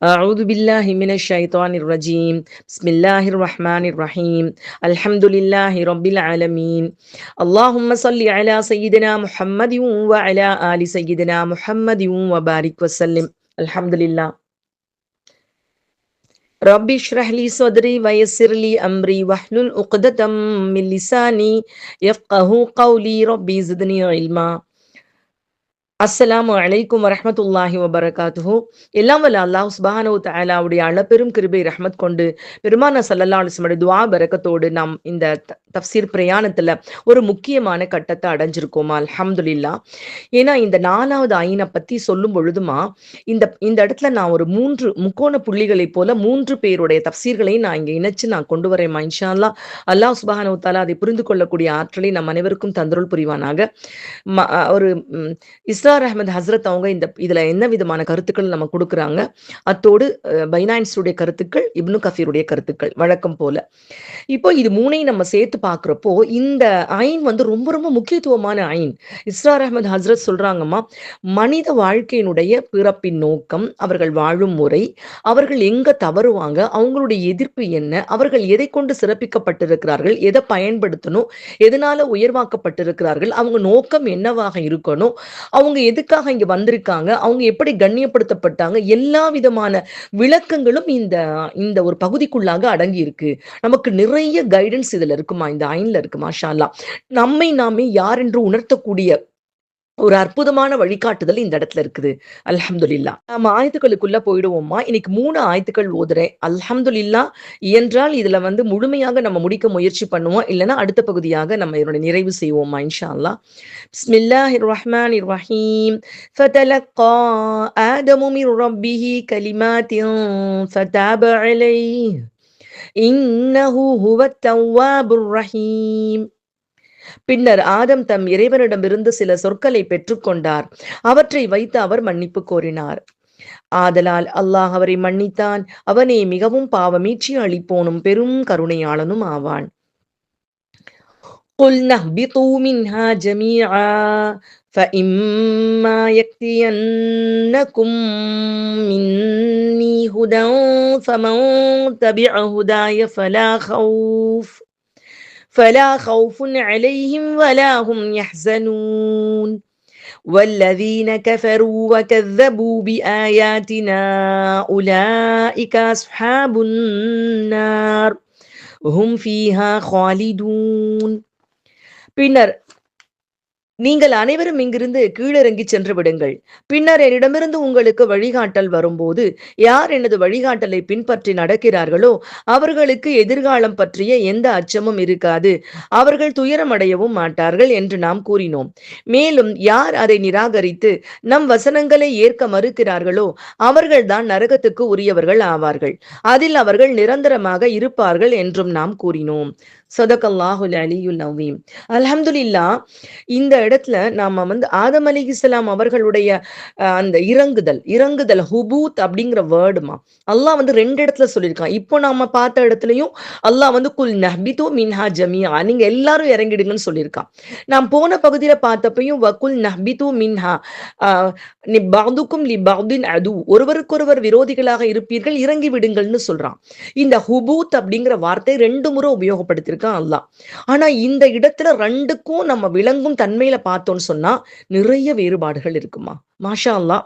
أعوذ بالله من الشيطان الرجيم. بسم الله الرحمن الرحيم. الحمد لله رب العالمين. اللهم صل على سيدنا محمد وعلى آل سيدنا محمد وبارك وسلم. الحمد لله. رب اشرح لي صدري ويسر لي أمري واحلل عقدة من لساني يفقه قولي. ربي زدني علما. அஸ்ஸலாமு அலைக்கும் வரஹ்மத்துல்லாஹி வபரகாத்துஹு. எல்லாம் வல்ல அல்லாஹ் சுப்ஹானஹு வ தஆலாவுடைய அளப்பெரும் கிருபை ரஹ்மத் கொண்டு பெருமானார் ஸல்லல்லாஹு அலைஹி வஸல்லம் துஆ பரக்கத்தோடு நாம் இந்த தஃப்சீர் பிரயாணத்துல ஒரு முக்கியமான கட்டத்தை அடைஞ்சிருக்கோமா, அல்ஹம்துலில்லாஹ். ஏன்னா இந்த 4வது ஐனை பத்தி சொல்லும் பொழுதுமா இந்த இந்த இடத்துல நான் ஒரு 3 முக்கோண புள்ளிகளை போல 3 பேருடைய தஃப்சீர்களையும் நான் இங்க இணைச்சு நான் கொண்டு வரேன் இன்ஷா அல்லாஹ். அல்லாஹ் சுப்ஹானஹு வ தஆலா அதை புரிந்து கொள்ளக்கூடிய ஆற்றலை நம் அனைவருக்கும் தந்தருள் புரிவானாக. ஒரு இஸ்ரார் அஹமது ஹசரத் அவங்க இதுல என்ன விதமான கருத்துக்கள் நம்ம கொடுக்குறாங்க, அத்தோடு பைனான்ஸுடைய கருத்துக்கள், இப்னு கஃபீருடைய கருத்துக்கள் வழக்கம் போல. இப்போ இது மூணையும் நம்ம சேர்த்து பார்க்குறப்போ இந்த ஐன் ரொம்ப ரொம்ப முக்கியத்துவமான ஐன். இஸ்ரார் அஹமது ஹசரத் சொல்றாங்கம்மா, மனித வாழ்க்கையினுடைய பிறப்பின் நோக்கம், அவர்கள் வாழும் முறை, அவர்கள் எங்க தவறுவாங்க, அவங்களுடைய எதிர்ப்பு என்ன, அவர்கள் எதை கொண்டு சிறப்பிக்கப்பட்டிருக்கிறார்கள், எதை பயன்படுத்தணும், எதனால உயர்வாக்கப்பட்டிருக்கிறார்கள், அவங்க நோக்கம் என்னவாக இருக்கணும், அவங்க எதுக்காக இங்க வந்திருக்காங்க, அவங்க எப்படி கண்ணியப்படுத்தப்பட்டாங்க, எல்லா விதமான விளக்கங்களும் இந்த இந்த ஒரு பகுதிக்குள்ளாக அடங்கி இருக்கு. நமக்கு நிறைய கைடன்ஸ் இதுல இருக்குமா, இந்த ஐன்ல இருக்கு. மாஷா அல்லாஹ். நம்மை நாமே யார் என்று உணர்த்தக்கூடிய ஒரு அற்புதமான வழிகாட்டுதல் இந்த இடத்துல இருக்குது. அல்ஹம்துலில்லாஹ். நம்ம ஆயத்துக்களுக்குள்ள போயிடுவோமா. இன்னைக்கு 3 ஆயத்துக்கள் ஓதுறேன். அல்ஹம்துலில்லாஹ். இயன்றால் இதுல முழுமையாக நம்ம முடிக்க முயற்சி பண்ணுவோம், இல்லைன்னா அடுத்த பகுதியாக நம்ம இதனுடைய நிறைவு செய்வோமா இன்ஷா அல்லாஹ். பிஸ்மில்லாஹிர் ரஹ்மானிர் ரஹீம். ஃபதலக்கா ஆதமு மிர் ரப்பிஹி கலிமாத்தின் ஃபதாப அலைஹி இன்னஹு ஹுவத் தவ்வாபுர் ரஹீம். பின்னர் ஆதம் தம் இறைவனிடமிருந்து சில சொற்களை பெற்றுக்கொண்டார். அவற்றை வைத்து அவர் மன்னிப்பு கோரினார். ஆதலால் அல்லாஹ் அவரை மன்னித்தான். அவனே மிகவும் பாவமீட்சி அளிப்போனும் பெரும் கருணையாளனும் ஆவான். قُلْ نَهْبِطُوا مِنْهَا جَمِيعًا فَإِمَّا يَأْتِيَنَّكُم مِّنِّي هُدًى فَمَن تَبِعَ هُدَايَ فلا خوف عليهم ولا هم يحزنون والذين كفروا وكذبوا بآياتنا أولئك أصحاب النار هم فيها خالدون. பின்னர் நீங்கள் அனைவரும் இங்கிருந்து கீழிறங்கி சென்று விடுங்கள். பின்னர் என்னிடமிருந்து உங்களுக்கு வழிகாட்டல் வரும்போது யார் எனது வழிகாட்டலை பின்பற்றி நடக்கிறார்களோ அவர்களுக்கு எதிர்காலம் பற்றிய எந்த அச்சமும் இருக்காது, அவர்கள் துயரமடையவும் மாட்டார்கள் என்று நாம் கூறினோம். மேலும் யார் அதை நிராகரித்து நம் வசனங்களை ஏற்க மறுக்கிறார்களோ அவர்கள்தான் நரகத்துக்கு உரியவர்கள் ஆவார்கள், அதில் அவர்கள் நிரந்தரமாக இருப்பார்கள் என்றும் நாம் கூறினோம். சதகல்லாஹுல் அலியுல் அஸீம். அல்ஹம்துலில்லாஹ். இந்த இடத்துல நாம ஆதம் அலைஹிஸ்ஸலாம் அவர்களுடைய அந்த இறங்குதல் ஹுபூத் அப்படிங்கிற வேர்டுமா அல்லாஹ் 2 இடத்துல சொல்லியிருக்கான். இப்போ நாம பார்த்த இடத்துலயும் அல்லாஹ் குல் நஹ்பிது மின்ஹா ஜமியா, நீங்க எல்லாரும் இறங்கிடுங்கன்னு சொல்லியிருக்கான். நாம் போன பகுதியில பார்த்தப்பையும் வகுல் நஹ்பிது மின்ஹா பஅதுக்கும் லி பஅதின் அது, ஒருவருக்கொருவர் விரோதிகளாக இருப்பீர்கள், இறங்கி விடுங்கள்னு சொல்றான். இந்த ஹுபூத் அப்படிங்கிற வார்த்தை 2 முறை உபயோகப்படுத்திருக்கான் அல்லாஹ். ஆனா இந்த இடத்துல 2க்கும் நம்ம விளங்கும் தன்மையில பார்த்தோம்னு சொன்னா நிறைய வேறுபாடுகள் இருக்குமா. மாஷா அல்லாஹ்.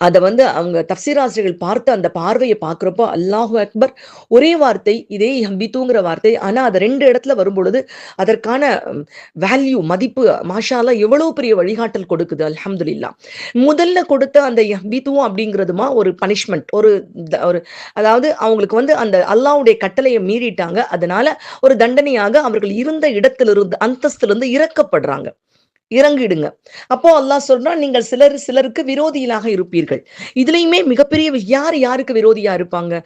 அத அவங்க தஃப்சீராசிரியர்கள் பார்த்து அந்த பார்வையை பார்க்கிறப்போ அல்லாஹு அக்பர், ஒரே வார்த்தை இதே ஹபித்துங்கிற வார்த்தை, ஆனா அது 2 இடத்துல வரும்பொழுது அதற்கான வேல்யூ மதிப்பு மாஷா அல்லாஹ் எவ்வளவு பெரிய வழிகாட்டல் கொடுக்குது. அல்ஹம்துலில்லாஹ். முதல்ல கொடுத்த அந்த ஹபித்து அப்படிங்கிறதுமா ஒரு பனிஷ்மெண்ட், ஒரு அதாவது அவங்களுக்கு அந்த அல்லாஹ்வுடைய கட்டளையை மீறிட்டாங்க, அதனால ஒரு தண்டனையாக அவர்கள் இருந்த இடத்திலிருந்து அந்தஸ்திலிருந்து இறக்கப்படுறாங்க, இறங்கிடுங்க. அப்போ அல்லாஹ் சொல்றான், நீங்கள் சிலருக்கு விரோதிகளாக இருப்பீர்கள். இதுலயுமே மிகப்பெரிய யாருக்கு விரோதியா இருப்பாங்க?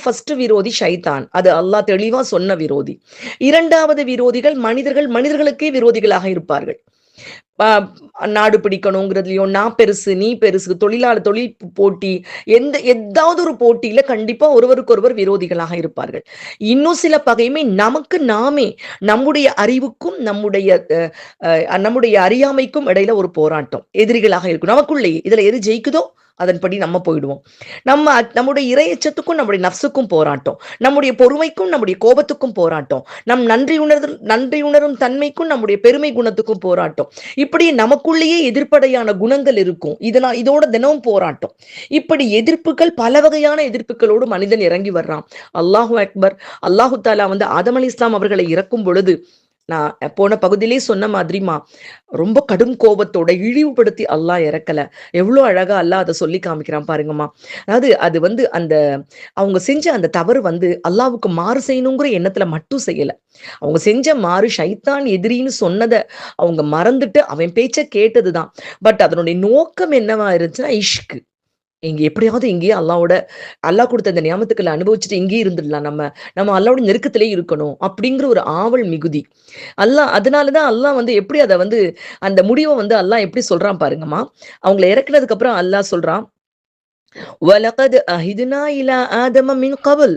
ஃபர்ஸ்ட் விரோதி ஷைத்தான். அது அல்லாஹ் தெளிவா சொன்ன விரோதி. 2வது விரோதிகள் மனிதர்களுக்கே விரோதிகளாக இருப்பார்கள். நாடு பிடிக்கணுங்கிறதுலயும் நான் பெருசு நீ பெருசு, தொழில் போட்டி, ஏதாவது ஒரு போட்டியில கண்டிப்பா ஒருவருக்கொருவர் விரோதிகளாக இருப்பார்கள். இன்னும் சில பகைமை நமக்கு நாமே, நம்முடைய அறிவுக்கும் நம்முடைய அறியாமைக்கும் இடையில ஒரு போராட்டம், எதிரிகளாக இருக்கும் நமக்குள்ளேயே. இதுல எது ஜெயிக்குதோ அதன்படி நம்ம போயிடுவோம். நம்முடைய இறையச்சத்துக்கும் நம்முடைய நஃப்சுக்கும் போராட்டம், நம்முடைய பொறுமைக்கும் நம்முடைய கோபத்துக்கும் போராட்டம், நன்றி உணரும் தன்மைக்கும் நம்முடைய பெருமை குணத்துக்கும் போராட்டம். இப்படி நமக்குள்ளேயே எதிர்ப்படையான குணங்கள் இருக்கும். இதோட தினமும் போராட்டம். இப்படி எதிர்ப்புகள், பல வகையான எதிர்ப்புகளோடு மனிதன் இறங்கி வர்றான். அல்லாஹு அக்பர். அல்லாஹு தாலா ஆதம் அலைஹிஸ்ஸலாம் அவர்களை இறக்கும் பொழுது, நான் போன பகுதியிலே சொன்ன மாதிரிமா, ரொம்ப கடும் கோபத்தோட இழிவுபடுத்தி அல்லாஹ் இறக்கல. எவ்வளவு அழகா அல்லாஹ் அதை சொல்லி காமிக்கிறான் பாருங்கம்மா. அதாவது அது அந்த அவங்க செஞ்ச அந்த தவறு அல்லாவுக்கு மாறு செய்யணுங்கிற எண்ணத்துல மட்டும் செய்யல. அவங்க செஞ்ச மாறு ஷைத்தான் எதிரின்னு சொன்னதை அவங்க மறந்துட்டு அவன் பேச்ச கேட்டதுதான். பட் அதனுடைய நோக்கம் என்னவா இருந்துச்சுன்னா இஷ்கு. இங்க எப்படியாவது இங்கேயே அல்லாஹ் கொடுத்த அந்த நியாமத்துக்களை அனுபவிச்சுட்டு இங்கேயே இருந்துடலாம், நம்ம அல்லாவோட நெருக்கத்திலே இருக்கணும் அப்படிங்கிற ஒரு ஆவல் மிகுதி. அதனாலதான் அல்லாஹ் எப்படி அதை அந்த முடிவை அல்லாஹ் எப்படி சொல்றான் பாருங்கம்மா. அவங்களை இறக்குனதுக்கு அப்புறம் அல்லாஹ் சொல்றான், வலகத் அஹிதுனா இலா ஆதம மின் கபல்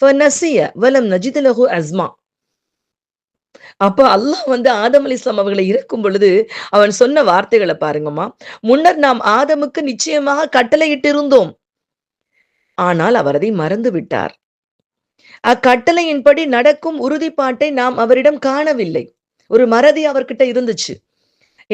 ஃபனசிய வலம் நஜித் லஹு அஸ்மா. அப்ப அல்லாஹ் ஆதம் அலைஹிஸ்ஸலாம் அவர்களை இறக்கும் பொழுது அவன் சொன்ன வார்த்தைகளை பாருங்கம்மா. முன்னர் நாம் ஆதமுக்கு நிச்சயமாக கட்டளையிட்டு இருந்தோம், ஆனால் அவர் அதை மறந்து விட்டார். அக்கட்டளையின்படி நடக்கும் உறுதிப்பாட்டை நாம் அவரிடம் காணவில்லை. ஒரு மறதி அவர்கிட்ட இருந்துச்சு.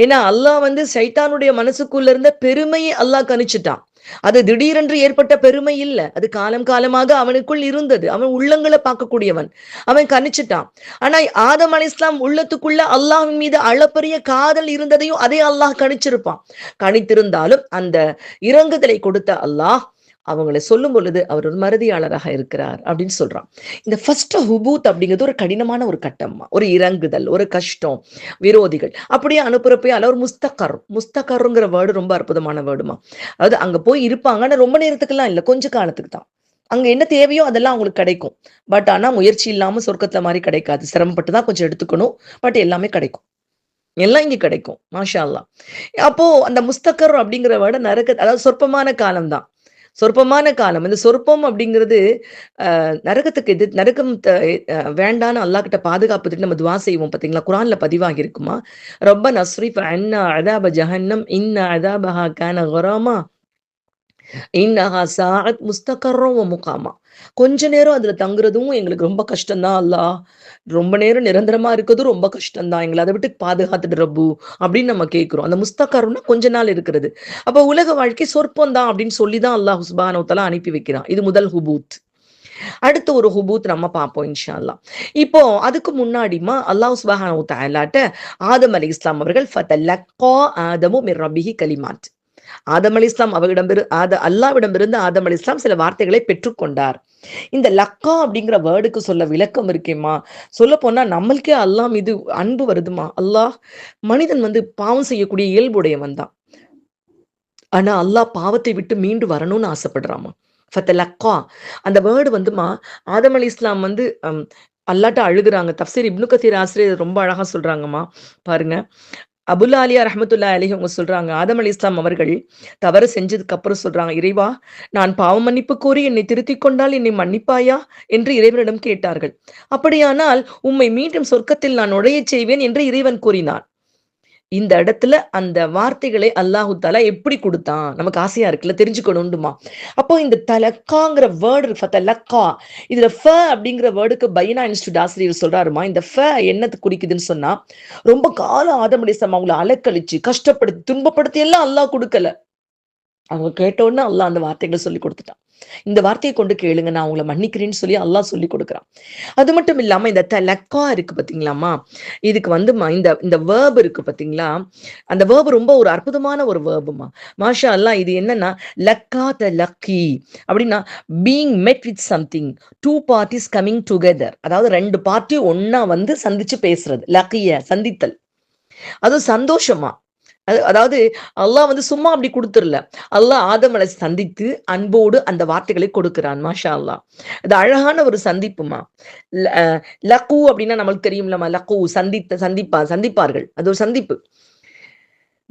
ஏன்னா அல்லாஹ் சைத்தானுடைய மனசுக்குள்ள இருந்த பெருமையை அல்லாஹ் கணிச்சுட்டான். அது திடீரென்று ஏற்பட்ட பெருமை இல்ல, அது காலம் காலமாக அவனுக்குள் இருந்தது. அவன் உள்ளங்களை பார்க்கக்கூடியவன், அவன் கணிச்சுட்டான். ஆனா ஆதம் அலைஹிஸ்ஸலாம் உள்ளத்துக்குள்ள அல்லாஹ்வின் மீது அளப்பரிய காதல் இருந்ததையும் அதே அல்லாஹ் கணிச்சிருப்பான். கணித்திருந்தாலும் அந்த இறங்குதலை கொடுத்த அல்லாஹ் அவங்களை சொல்லும் பொழுது அவர் ஒரு மறதியாளராக இருக்கிறார் அப்படின்னு சொல்றான். இந்த ஃபர்ஸ்ட் ஹுபூத் அப்படிங்கிறது ஒரு கடினமான ஒரு கட்டம்மா, ஒரு இறங்குதல், ஒரு கஷ்டம், விரோதிகள் அப்படியே அனுப்புறப்பே அல்ல ஒரு முஸ்தகருங்கிற வேர்டு ரொம்ப அற்புதமான வேர்டுமா. அதாவது அங்க போய் இருப்பாங்க, ஆனா ரொம்ப நேரத்துக்குலாம் இல்லை, கொஞ்ச காலத்துக்கு தான். அங்க என்ன தேவையோ அதெல்லாம் அவங்களுக்கு கிடைக்கும். பட் ஆனா முயற்சி இல்லாம சொர்க்கத்துல மாதிரி கிடைக்காது. சிரமப்பட்டு தான் கொஞ்சம் எடுத்துக்கணும், பட் எல்லாமே கிடைக்கும். எல்லாம் இங்க கிடைக்கும். மாஷா அல்லாஹ். அப்போ அந்த முஸ்தகர் அப்படிங்கிற வேர்டு அதாவது சொற்பமான காலம் தான். சொற்பமான காலம். இந்த சொற்பம் அப்படிங்கிறது நரகத்துக்கு நரகம் வேண்டான்னு அல்லாஹ் கிட்ட பாதுகாப்பு நம்ம துவா செய்வோம் பாத்தீங்களா, குரான்ல பதிவாகி இருக்குமா. ரப்பனா அஸ்ரிஃப் அன்னா அஸாப ஜஹன்னம் இன்ன அஸாபஹா கான கராமா இன்னஹா சாஅத் முஸ்தகர்ரம் வ முகாமா. கொஞ்ச நேரம் அதுல தங்குறதும் எங்களுக்கு ரொம்ப கஷ்டம்தான் அல்லாஹ், ரொம்ப நேரம் நிரந்தரமா இருக்கிறதும் ரொம்ப கஷ்டம்தான், எங்களை அதை விட்டு பாதுகாத்துட்டு ரப்பு அப்படின்னு நம்ம கேட்கிறோம். அந்த முஸ்தகர்னா கொஞ்ச நாள் இருக்கிறது. அப்ப உலக வாழ்க்கை சொற்பம் தான் அப்படின்னு சொல்லிதான் அல்லாஹ் சுப்ஹானஹு வ தஆலா அனுப்பி வைக்கிறான். இது முதல் ஹுபூத். அடுத்த ஒரு ஹுபூத் நம்ம பார்ப்போம் இன்ஷா அல்லாஹ். இப்போ அதுக்கு முன்னாடிமா அல்லாஹ் சுப்ஹானஹு வ தஆலாட்ட ஆதம் அலைஹிஸ்ஸலாம் அவர்கள் ஃபதலக்கா ஆதமு மிர் ரப்பிஹி கலிமாத். ஆதம் அலைஹிஸ்ஸலாம் அல்லாஹ்விடமிருந்து ஆதம் அலைஹிஸ்ஸலாம் சில வார்த்தைகளை பெற்றுக்கொண்டார். இந்த லக்கா அப்படிங்கிற வேர்டுக்கு சொல்ல விளக்கம் இருக்கேம்மா. சொல்ல போனா நம்மளுக்கே அல்லாஹ் மீது அன்பு வருதுமா. அல்லாஹ் மனிதன் பாவம் செய்யக்கூடிய இயல்புடையவன் தான். ஆனா அல்லாஹ் பாவத்தை விட்டு மீண்டு வரணும்னு ஆசைப்படுறாமா. ஃபதலக்கா அந்த வேர்டு ஆதம் அலைஹிஸ்ஸலாம் அல்லாட்ட அழுகுறாங்க. தஃப்சீர் இப்னு கதீர் ஆசிரியர் ரொம்ப அழகா சொல்றாங்கம்மா. பாருங்க, அபுல் ஆலியா ரஹ்மத்துல்லாஹி அலைஹி அவங்க சொல்றாங்க, ஆதம் அலைஹிஸ்ஸலாம் அவர்கள் தவறு செஞ்சதுக்கு அப்புறம் சொல்றாங்க, இறைவா நான் பாவ மன்னிப்பு கோரி என்னை திருத்திக் கொண்டால் என்னை மன்னிப்பாயா என்று இறைவனிடம் கேட்டார்கள். அப்படியானால் உம்மை மீண்டும் சொர்க்கத்தில் நான் நுழையச் செய்வேன் என்று இறைவன் கூறினான். இந்த இடத்துல அந்த வார்த்தைகளை அல்லாஹு தாலா எப்படி கொடுத்தான், நமக்கு ஆசையா இருக்குல்ல, தெரிஞ்சுக்கணும்டுமா. அப்போ இந்த தலக்காங்கிற வேர்டு ஃபதலக்கா, இதுல ஃப அப்படிங்கிற வேர்டுக்கு பைனா இன்ஸ்டியூட் ஆசிரியர் சொல்றாருமா, இந்த ஃப என்னத்து குறிக்குதுன்னு சொன்னா, ரொம்ப காலம் ஆதம் அலைஹிஸ்ஸலாம் அவங்களை அலக்கழிச்சு கஷ்டப்படுத்தி துன்பப்படுத்தி எல்லாம் அல்லாஹ் கொடுக்கல. அவங்க கேட்டோன்னு அல்லாஹ் அந்த வார்த்தைகளை சொல்லி கொடுத்துட்டான். இந்த வார்த்தையை கொண்டு கேளுங்க, நான் உங்களை மன்னிக்கிறேன்னு சொல்லி அல்லாஹ் சொல்லி கொடுக்குறான். அது மட்டும் இல்லாம இந்த தலக்கா இருக்கு பாத்தீங்களாமா, இதுக்கு இந்த வேர்ப் இருக்கு பாத்தீங்களா, அந்த வேர்ப் ரொம்ப ஒரு அற்புதமான ஒரு வேர்புமா. மாஷா அல்லாஹ். இது என்னன்னா லக்கா தலக்கி அப்படின்னா being met with something, two parties coming together. அதாவது ரெண்டு பார்ட்டி ஒன்னா சந்திச்சு பேசுறது, லக்கிய சந்தித்தல், அதுவும் சந்தோஷமா. அதாவது அல்லாஹ் சும்மா அப்படி கொடுத்துடல, அல்லாஹ் ஆதம் அலைஹிஸ்ஸலாம் சந்தித்து அன்போடு அந்த வார்த்தைகளை கொடுக்கிறான். மாஷா அல்லாஹ். அது அழகான ஒரு சந்திப்புமா. லக்கு அப்படின்னா நம்மளுக்கு தெரியும்லமா, லக்கு சந்திப்பார்கள், அது ஒரு சந்திப்பு.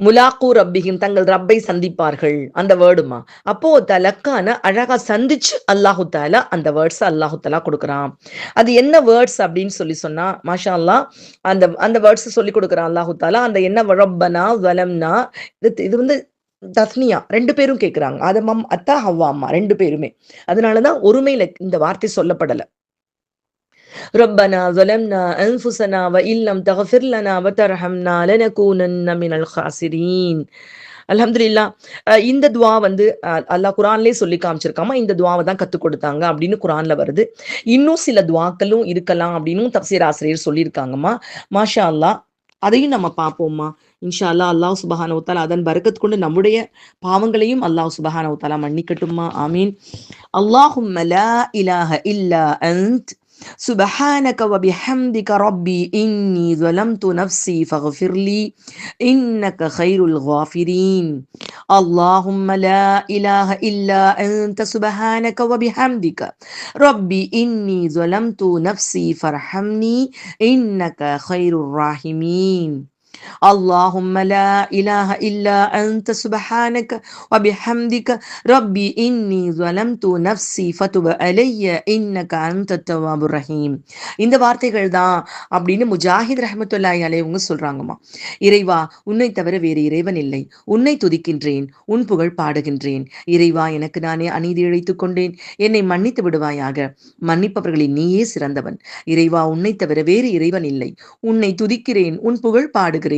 முலாக்கு ரப்பிஹிம் தங்கள் ரப்பை சந்திப்பார்கள், அந்த வேர்டுமா. அப்போ தலக்கான அழகா சந்திச்சு அல்லாஹு தாலா அந்த வேர்ட்ஸ் அல்லாஹு தாலா கொடுக்குறான். அது என்ன வேர்ட்ஸ் அப்படின்னு சொன்னா மாஷா அல்லாஹ் அந்த வேர்ட்ஸ் சொல்லி கொடுக்குறான் அல்லாஹு தாலா. அந்த என்ன ரப்பனா வலம்னா, இது தஸ்னியா 2 பேரும் கேட்குறாங்க. ஆதம் அத்தா, ஹவ்வா அம்மா 2 பேருமே. அதனாலதான் ஒருமையில இந்த வார்த்தை சொல்லப்படல. ரப்பனா ظلمنا أنفسنا وإن لم تغفر لنا وترحمنا لنكونن من الخاسرين. அல்ஹம்துலில்லாஹ். இந்த துவா வந்து அல்லாஹ் குர்ஆன்லயே சொல்லி காமிச்சிருக்காமா, இந்த துவாவை தான் கத்துக் கொடுத்தாங்க அப்படின்னு குர்ஆன்ல வருது. இன்னும் சில துவாக்களும் இருக்கலாம் அப்படின்னும் தப்சீர் ஆசிரியர் சொல்லியிருக்காங்கம்மா. மாஷா அல்லாஹ். அதையும் நம்ம பார்ப்போம்மா. இன்ஷா அல்லாஹ். அல்லாஹ் சுப்ஹானஹு வ தஆலா அதன் பரக்கத் கொண்டு நம்முடைய பாவங்களையும் அல்லாஹ் சுப்ஹானஹு வ தஆலா மன்னிக்கட்டும்மா. ஆமீன். அல்லாஹும்ம லா இலாஹ இல்லா அன்த் سبحانك وبحمدك ربي إني ظلمت نفسي فاغفر لي إنك خير الغافرين. اللهم لا إله إلا أنت سبحانك وبحمدك ربي إني ظلمت نفسي فارحمني إنك خير الراحمين. اللهم لا إله إلا أنت سبحانك وبحمدك ربي إني ظلمت نفسي فتب علي إنك أنت التواب الرحيم. இந்த வார்த்தைகள் தான் அப்படின்னு முஜாஹித் ரஹ்மத்துல்லாஹி அலைஹி சொல்றாங்கம்மா. இறைவா, உன்னை தவிர வேறு இறைவன் இல்லை. உன்னை துதிக்கின்றேன், உன் புகழ் பாடுகின்றேன். இறைவா, எனக்கு நானே அநீதி இழைத்துக் கொண்டேன், என்னை மன்னித்து விடுவாயாக. மன்னிப்பவர்களில் நீயே சிறந்தவன். இறைவா, உன்னை தவிர வேறு இறைவன் இல்லை. உன்னை துதிக்கிறேன், உன் புகழ் பாடுகிறேன்.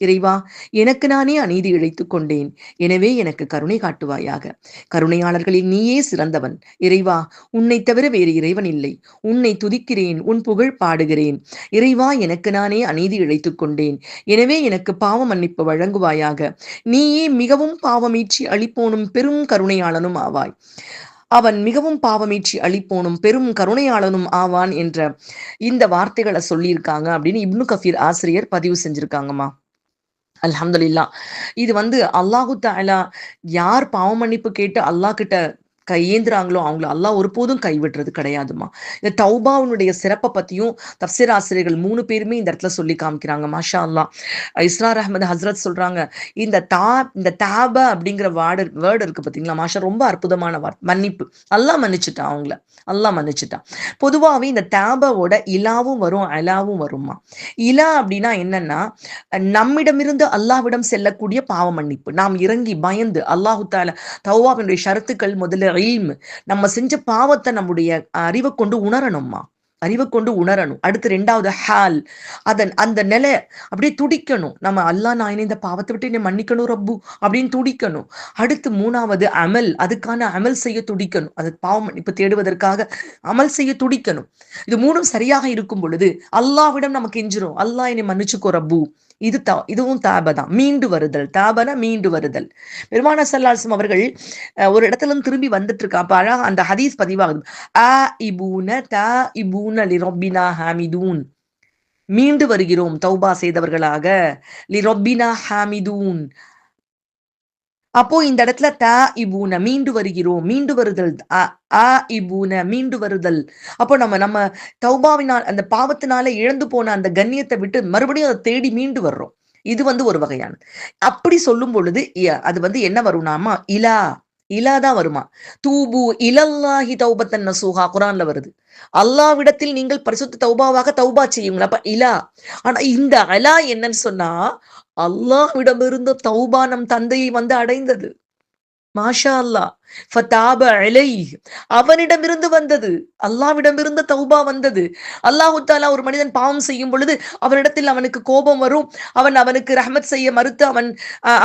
இறைவா, எனக்கு நானே அநீதி இழைத்துக் கொண்டேன், எனவே எனக்கு கருணை காட்டுவாயாக. கருணையாளர்களில் நீயே சிறந்தவன். இறைவா, உன்னை தவிர வேறு இறைவன் இல்லை. உன்னை துதிக்கிறேன், உன் புகழ் பாடுகிறேன். இறைவா, எனக்கு நானே அநீதி இழைத்துக் கொண்டேன், எனவே எனக்கு பாவ மன்னிப்பு வழங்குவாயாக. நீயே மிகவும் பாவமீட்சி அளிப்போனும் பெரும் கருணையாளனும் ஆவாய். அவன் மிகவும் பாவமீட்சி அளிப்போனும் பெரும் கருணையாளனும் ஆவான் என்ற இந்த வார்த்தைகளை சொல்லியிருக்காங்க அப்படின்னு இப்னு கஃபீர் ஆசிரியர் பதிவு செஞ்சிருக்காங்கம்மா. அல்ஹம்துலில்லாஹ். இது வந்து அல்லாஹு தஆலா யார் பாவ மன்னிப்பு கேட்டு அல்லாஹ் கிட்ட கையேந்துறாங்களோ அவங்கள அல்லாஹ் ஒருபோதும் கைவிடுறது கிடையாதுமா. இந்த தௌபாவுடைய சிறப்பை பத்தியும் தப்சீர் ஆசிரியர்கள் 3 பேருமே இந்த இடத்துல சொல்லி காமிக்கிறாங்க. மாஷா அல்லாஹ். இஸ்ரார் அஹ்மத் ஹஸ்ரத் சொல்றாங்க, இந்த தாப அப்படிங்கிற வேர்டு இருக்கு பாத்தீங்களா, மாஷா, ரொம்ப அற்புதமான வார்த்தை. மன்னிப்பு. அல்லாஹ் மன்னிச்சுட்டான் அவங்கள. அல்லாஹ் மன்னிச்சுட்டான். பொதுவாவே இந்த தாபாவோட இலாவும் வரும், அலாவும் வருமா. இலா அப்படின்னா என்னன்னா, நம்மிடமிருந்து அல்லாஹ்விடம் செல்லக்கூடிய பாவ மன்னிப்பு. நாம் இறங்கி பயந்து அல்லாஹு தஆலா தௌபாவினுடைய ஷரத்துக்கள் முதல்ல இல்ம், நம்ம செஞ்ச பாவத்தை நம்முடைய அறிவை கொண்டு உணரணும்மா. அறிவை கொண்டு உணரணும். அடுத்து 2வது ஹால், அந்த நிலை அப்படியே துடிக்கணும். நம்ம அல்லாஹ், நான் இந்த பாவத்தை விட்டு என்னை மன்னிக்கணும் ரப்பு அப்படின்னு துடிக்கணும். அடுத்து 3வது அமல், அதுக்கான அமல் செய்ய துடிக்கணும். அது பாவ மன்னிப்பு தேடுவதற்காக அமல் செய்ய துடிக்கணும். இது 3ம் சரியாக இருக்கும் பொழுது அல்லாஹ்விடம் நமக்கு கெஞ்சிரும், அல்லாஹ் என்னை மன்னிச்சுக்கோ ரப்பு. இதுவும் தாபதான், மீண்டு வருதல். தாபனா மீண்டு வருதல். பெருமானார் ஸல்லல்லாஹு அலைஹி வஸல்லம் அவர்கள் ஒரு இடத்துல இருந்து திரும்பி வந்துட்டு இருக்கா. அப்ப அழகா அந்த ஹதீஸ் பதிவாகுது. தாஇபூன லிரப்பினா ஹாமிதூன். மீண்டு வருகிறோம் தௌபா செய்தவர்களாக. லிரப்பினா ஹாமிதூன். அப்போ இந்த இடத்துல தாஇபூன மீண்டு வருகிறோம், மீண்டு வருதல். ஆஇபூன மீண்டு வருதல். அப்போ நம்ம தௌபாவினால், அந்த பாவத்தினால இழந்து போன அந்த கண்ணியத்தை விட்டு மறுபடியும் அதை தேடி மீண்டு வர்றோம். இது வந்து ஒரு வகையான. அப்படி சொல்லும் பொழுது அது என்ன வரும்னாமா, இலாதான் வருமா. தூபு இலல்லாஹி தௌபத்தன் நசூஹா, குர்ஆன்ல வருது. அல்லாஹ்விடத்தில் நீங்கள் பரிசுத்த தௌபாவாக தௌபா செய்யுங்களா. அப்ப இலா. ஆனா இந்த அலா என்னன்னு சொன்னா, அல்லாஹ்விடமிருந்த தௌபா நம் தந்தையை அடைந்தது. மாஷா அல்லாஹ். ஃபதாப அலைஹ், அவனிடமிருந்து வந்தது. அல்லாஹ்விடமிருந்த தௌபா வந்தது. அல்லாஹு தஆலா ஒரு மனிதன் பாவம் செய்யும் பொழுது அவனிடத்தில் அவனுக்கு கோபம் வரும். அவனுக்கு ரஹ்மத் செய்ய மறுத்து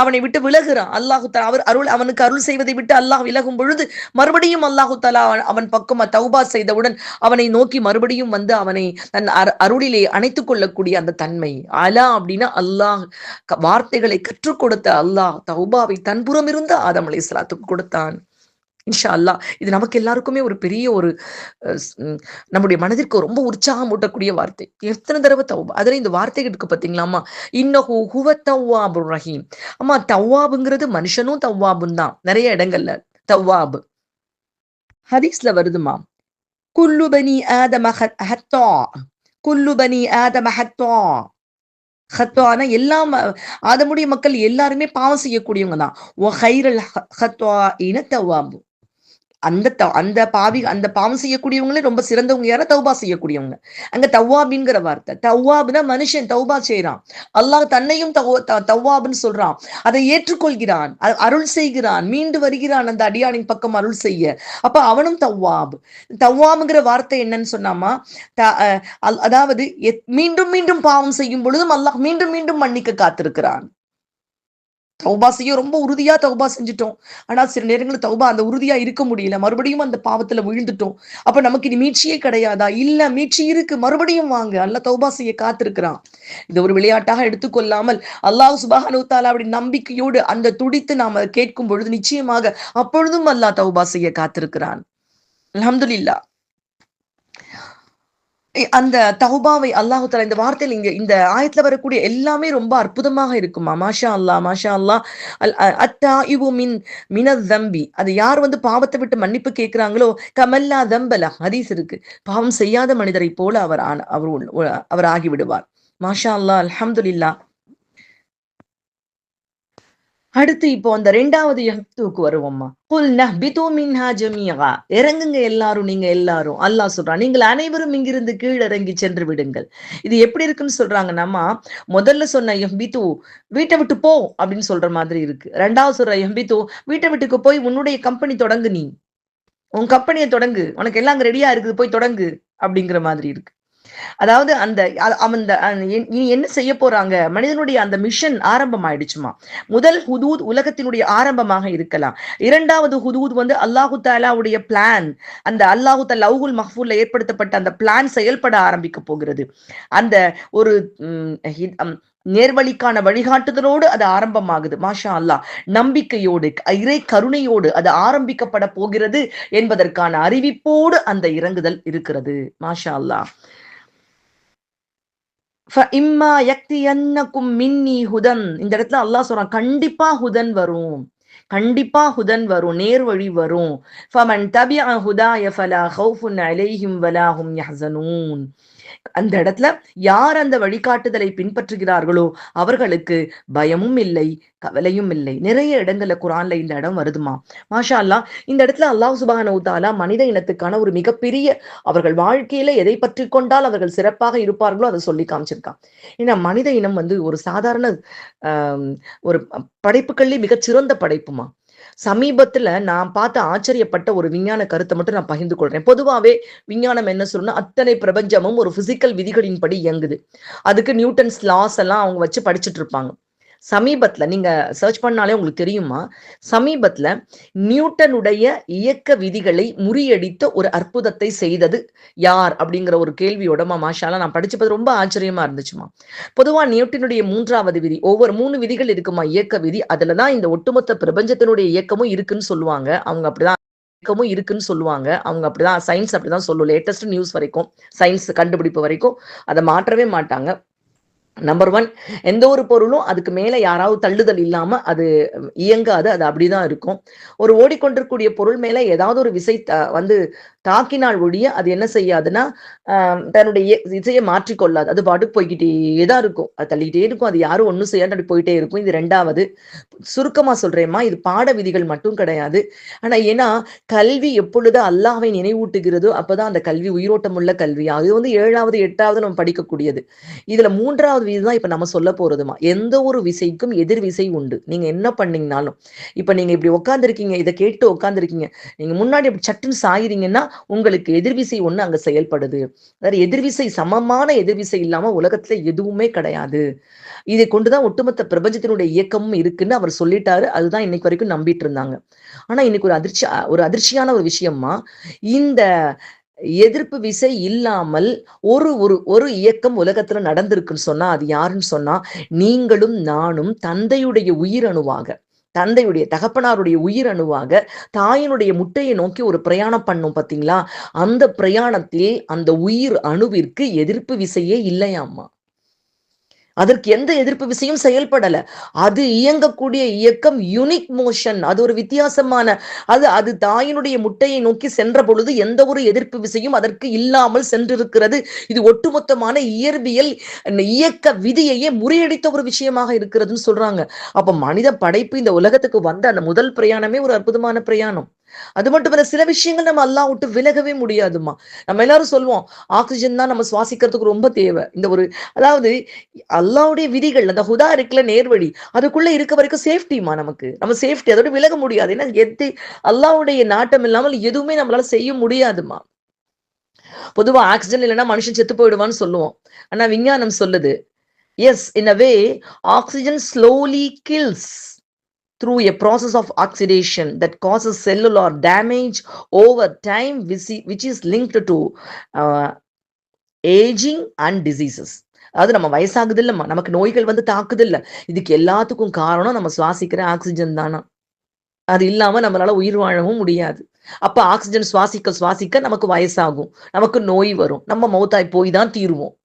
அவனை விட்டு விலகுறான். அல்லாஹு தஆலா அவனுக்கு அருள் செய்வதை விட்டு அல்லாஹ் விலகும் பொழுது மறுபடியும் அல்லாஹு தஆலா அவன் பக்கம் தௌபா செய்தவுடன் அவனை நோக்கி மறுபடியும் அவனை தன் அருளிலே அணைத்துக் கொள்ளக்கூடிய அந்த தன்மை. அலா அப்படின்னா அல்லாஹ் வார்த்தைகளை கற்றுக் கொடுத்த அல்லாஹ் தௌபாவை தன்புறம் இருந்து ஆதம் அலைஹிஸ்ஸலாத்துக்கு கொடுத்தான். இன்ஷா அல்லாஹ். இது நமக்கு எல்லாருக்குமே ஒரு பெரிய ஒரு நம்முடைய மனதிற்கு ரொம்ப உற்சாகம் ஊட்டக்கூடிய வார்த்தை. எத்தனை தடவை தௌபா. அதுல இந்த வார்த்தைகள் இருக்கு பாத்தீங்களாமா, இன்னஹு ஹுவ தவ்வாபுர் ரஹீம். அம்மா, தவ்வாபுங்கிறது மனுஷனும் தவ்வாபும் தான். நிறைய இடங்கள்ல தவ்வாபு ஹதீஸ்ல வருதுமா. குல்லு பனி ஆதம ஹத்தா, குல்லு பனி ஆதம ஹத்தா. ஹத்வானா எல்லாம் ஆதமுடைய மக்கள் எல்லாருமே பாவம் செய்யக்கூடியவங்க தான். ஒ ஹைரல் ஹத்வாஇன தவ்வாபு. அந்த அந்த பாவம் செய்யக்கூடியவங்களே ரொம்ப சிறந்தவங்க யாரா? தௌபா செய்யக்கூடியவங்க. அங்க தவ்வாபின்ங்கிற வார்த்தை. தவ்வாப்னா மனுஷன் தௌபா செய்றான். அல்லாஹ் தன்னையும் தவ்வாப்ன்னு சொல்றான். அதை ஏற்றுக்கொள்கிறான். அருள் செய்கிறான். மீண்டு வருகிறான் அந்த அடியானின் பக்கம் அருள் செய்ய. அப்ப அவனும் தவ்வாப். தவ்வாப்ங்கிற வார்த்தை என்னன்னு சொன்னாமா, த அ அதாவது மீண்டும் மீண்டும் பாவம் செய்யும் பொழுதும் அல்லாஹ் மீண்டும் மீண்டும் மன்னிக்க காத்திருக்கிறான். தௌபா செய்ய ரொம்ப உறுதியா தௌபா செஞ்சுட்டோம். ஆனா சில நேரங்கள்ல தௌபா அந்த உறுதியா இருக்க முடியல. மறுபடியும் அந்த பாவத்துல விழுந்துட்டோம். அப்ப நமக்கு இனி மீட்சியே கிடையாதா? இல்ல, மீட்சி இருக்கு. மறுபடியும் வாங்க. அல்லாஹ் தௌபா செய்ய காத்திருக்கிறான். இது ஒரு விளையாட்டாக எடுத்துக்கொள்ளாமல் அல்லாஹ் சுப்ஹானஹு வ தஆலா அப்படி நம்பிக்கையோடு அந்த துடித்து நாம கேட்கும் பொழுது நிச்சயமாக அப்பொழுதும் அல்லாஹ் தௌபா செய்ய காத்திருக்கிறான். அல்ஹம்துலில்லாஹ். அந்த தௌபாவை அல்லாஹு தஆலா இந்த வார்த்தையில இந்த ஆயத்துல வரக்கூடிய எல்லாமே ரொம்ப அற்புதமாக இருக்குமா. மாஷா அல்லாஹ், மாஷா அல்லாஹ். அத்தாயிபு மினத் தம்பி. அது யார் வந்து பாவத்தை விட்டு மன்னிப்பு கேட்கிறாங்களோ, கமல்லா தம்பல ஹதீஸ் இருக்கு. பாவம் செய்யாத மனிதரை போல அவர் ஆகிவிடுவார். மாஷா அல்லாஹ், அல்ஹம்துலில்லாஹ். அடுத்து இப்போ அந்த 2வது யஹ்துக்கு வருவோம்மா. குல் நஹ்பிது மின்ஹா ஜமீஆ. இறங்குங்க எல்லாரும், நீங்க எல்லாரும். அல்லாஹ் சொல்றான், நீங்கள் அனைவரும் இங்கிருந்து கீழ் இறங்கி சென்று விடுங்கள். இது எப்படி இருக்குன்னு சொல்றாங்கன்னாமா, முதல்ல சொன்ன யஹ்பிது வீட்டை விட்டு போ அப்படின்னு சொல்ற மாதிரி இருக்கு. 2வது சொல்ற யஹ்பிது வீட்டை விட்டுக்கு போய் உன்னுடைய கம்பெனி தொடங்கு, நீ உன் கம்பெனியை தொடங்கு, உனக்கு எல்லாம் அங்க ரெடியா இருக்குது, போய் தொடங்கு அப்படிங்கிற மாதிரி இருக்கு. அதாவது அந்த இனி என்ன செய்ய போறாங்க, மனிதனுடைய அந்த மிஷன் ஆரம்பம் ஆயிடுச்சுமா. முதல் ஹுதூத் உலகத்தினுடைய ஆரம்பமாக இருக்கலாம். 2வது ஹுதூத் வந்து அல்லாஹு தாலாவுடைய பிளான், அந்த அல்லாஹு தாலா லவ்ஹுல் மஹ்ஃபூல்ல ஏற்படுத்தப்பட்ட அந்த பிளான் செயல்பட ஆரம்பிக்க போகிறது. அந்த ஒரு நேர்வழிக்கான வழிகாட்டுதலோடு அது ஆரம்பமாகுது. மாஷா அல்லாஹ். நம்பிக்கையோடு, இறை கருணையோடு அது ஆரம்பிக்கப்பட போகிறது என்பதற்கான அறிவிப்போடு அந்த இறங்குதல் இருக்கிறது. மாஷா அல்லாஹ். ஃபஇம்மா யக்தியன்னக்கும் மின்னி ஹுதன். இந்த இடத்துல அல்லாஹ் சொல்றான், கண்டிப்பா ஹுதன் வரும். கண்டிப்பா ஹுதன் வரும். நேர்வழி வரும். ஃபமன் தபிஅ ஹுதாய ஃபலா ஹவுஃபுன் அலைஹிம் வலா ஹும் யஹ்ஸனூன். அந்த இடத்துல யார் அந்த வழிகாட்டுதலை பின்பற்றுகிறார்களோ அவர்களுக்கு பயமும் இல்லை, கவலையும் இல்லை. நிறைய இடங்கள்ல குர்ஆன்ல இந்த இடம் வருதுமா. மாஷா அல்லாஹ். இந்த இடத்துல அல்லாஹ் சுப்ஹானஹு வ தஆலா மனித இனத்துக்கான ஒரு மிகப்பெரிய, அவர்கள் வாழ்க்கையில எதை பற்றி கொண்டால் அவர்கள் சிறப்பாக இருப்பார்களோ அதை சொல்லி காமிச்சிருக்கான். ஏன்னா மனித இனம் வந்து ஒரு சாதாரண ஒரு படைப்புகள்லயே மிகச்சிறந்த படைப்புமா. சமீபத்துல நான் பார்த்து ஆச்சரியப்பட்ட ஒரு விஞ்ஞான கருத்தை மட்டும் நான் பகிர்ந்து கொள்றேன். பொதுவாவே விஞ்ஞானம் என்ன சொல்லணும்னா, அத்தனை பிரபஞ்சமும் ஒரு பிசிக்கல் விதிகளின்படி இயங்குது. அதுக்கு நியூட்டன்ஸ் லாஸ் எல்லாம் அவங்க வச்சு படிச்சுட்டு இருப்பாங்க. சமீபத்துல நீங்க சர்ச் பண்ணாலே உங்களுக்கு தெரியுமா, சமீபத்துல நியூட்டனுடைய இயக்க விதிகளை முறியடித்த ஒரு அற்புதத்தை செய்தது யார் அப்படிங்கிற ஒரு கேள்வியோடமா மாஷாலா நான் படிச்சது ரொம்ப ஆச்சரியமா இருந்துச்சுமா. பொதுவா நியூட்டனுடைய 3வது விதி, ஒவ்வொரு 3 விதிகள் இருக்குமா இயக்க விதி. அதுலதான் இந்த ஒட்டுமொத்த பிரபஞ்சத்தினுடைய இயக்கமும் இருக்குன்னு சொல்லுவாங்க. அவங்க அப்படிதான் இயக்கமும் இருக்குன்னு சொல்லுவாங்க. அவங்க அப்படிதான், சயின்ஸ் அப்படிதான் சொல்லும். லேட்டஸ்ட் நியூஸ் வரைக்கும், சயின்ஸ் கண்டுபிடிப்பு வரைக்கும் அதை மாற்றவே மாட்டாங்க. நம்பர் 1, எந்த ஒரு பொருளும் அதுக்கு மேல யாராவது தள்ளுதல் இல்லாம அது இயங்காது. அது அப்படிதான் இருக்கும். ஒரு ஓடிக்கொண்டிருக்கூடிய பொருள் மேல ஏதாவது ஒரு விசை வந்து தாக்கினால் ஒழிய அது என்ன செய்யாதுன்னா, தன்னுடைய திசையை மாற்றிக்கொள்ளாது. அது பாட்டுக்கு போய்கிட்டே தான் இருக்கும். அது தள்ளிக்கிட்டே இருக்கும். அது யாரும் ஒண்ணும் செய்யாது, அப்படி போயிட்டே இருக்கும். இது 2வது. சுருக்கமா சொல்றேம்மா, இது பாட விதிகள் மட்டும் கிடையாது. ஆனா ஏன்னா கல்வி எப்பொழுது அல்லாஹ்வை நினைவூட்டுகிறதோ அப்பதான் அந்த கல்வி உயிரோட்டம் உள்ள கல்வி. அது வந்து 7வது 8வது நம்ம படிக்கக்கூடியது. இதுல 3வது விதிதான் இப்ப நம்ம சொல்ல போறதுமா. எந்த ஒரு விசைக்கும் எதிர் விசை உண்டு. நீங்க என்ன பண்ணீங்கனாலும், இப்ப நீங்க இப்படி உட்கார்ந்துருக்கீங்க, இதை கேட்டு உட்கார்ந்துருக்கீங்க, நீங்க முன்னாடி அப்படி சட்டுன்னு சாயிறீங்கன்னா உங்களுக்கு எதிர்விசை ஒண்ணு அங்க செயல்படுது. அதாவது எதிர்விசை, சமமான எதிர்விசை இல்லாம உலகத்துல எதுவுமே கிடையாது. இதை கொண்டுதான் ஒட்டுமொத்த பிரபஞ்சத்தினுடைய இயக்கமும் இருக்குன்னு அவர் சொல்லிட்டாரு. அதுதான் இன்னைக்கு வரைக்கும் நம்பிட்டு இருந்தாங்க. ஆனா இன்னைக்கு ஒரு அதிர்ச்சியான ஒரு விஷயமா, இந்த எதிர்ப்பு விசை இல்லாமல் ஒரு ஒரு ஒரு இயக்கம் உலகத்துல நடந்திருக்குன்னு சொன்னா அது யாருன்னு சொன்னா, நீங்களும் நானும் தந்தையுடைய உயிரணுவாக, தந்தையுடைய தகப்பனாருடைய உயிரணுவாக தாயினுடைய முட்டையை நோக்கி ஒரு பிரயாணம் பண்ணும் பாத்தீங்களா, அந்த பிரயாணத்தில் அந்த உயிர் அணுவிற்கு எதிர்ப்பு விசையே இல்லையாமா. அதற்கு எந்த எதிர்ப்பு விசையும் செயல்படல. அது இயங்கக்கூடிய இயக்கம் யூனிக் மோஷன். அது ஒரு வித்தியாசமான, அது தாயினுடைய முட்டையை நோக்கி சென்ற பொழுது எந்த ஒரு எதிர்ப்பு விசையும் அதற்கு இல்லாமல் சென்றிருக்கிறது. இது ஒட்டுமொத்தமான இயற்பியல் இயக்க விதியையே முறியடித்த ஒரு விஷயமாக இருக்கிறதுன்னு சொல்றாங்க. அப்ப மனித படைப்பு இந்த உலகத்துக்கு வந்த அந்த முதல் பிரயாணமே ஒரு அற்புதமான பிரயாணம். அது மட்டும் இல்ல, சில விஷயங்கள் நம்ம அல்லாஹ் விட்டு விலகவே முடியாதுமா. நம்ம எல்லாரும் சொல்லுவோம் ஆக்சிஜன் தான் நம்ம சுவாசிக்கிறதுக்கு ரொம்ப தேவை. இந்த ஒரு அதாவது அல்லாஹ்வுடைய விதிகள் அந்த ஹுதா இருக்குல்ல, நேர்வழி, அதுக்குள்ள இருக்க வரைக்கும் சேஃப்டிமா நமக்கு. நம்ம சேஃப்டி அதோட விலக முடியாது. ஏன்னா அல்லாஹ்வுடைய நாட்டம் இல்லாமல் எதுவுமே நம்மளால செய்ய முடியாதுமா. பொதுவா ஆக்சிஜன் இல்லைன்னா மனுஷன் செத்து போயிடுவான்னு சொல்லுவோம். ஆனா விஞ்ஞானம் சொல்லுது, yes, in a way oxygen slowly kills through a process of oxidation that causes cellular damage over time, which is linked to uh, aging and diseases. அதாவது நம்ம வயசாகுது இல்லம்மா, நமக்கு நோய்கள் வந்து தாக்குது இல்ல, இதுக்கு எல்லாத்துக்கும் காரணம் நம்ம சுவாசிக்கிற ஆக்சிஜன் தானா. அது இல்லாம நம்மளால உயிர் வாழவும் முடியாது. அப்ப ஆக்சிஜன் சுவாசிக்க சுவாசிக்க நமக்கு வயசாகும், நமக்கு நோய் வரும், நம்ம மௌத்தாய் போய் தான் தீருவோம்.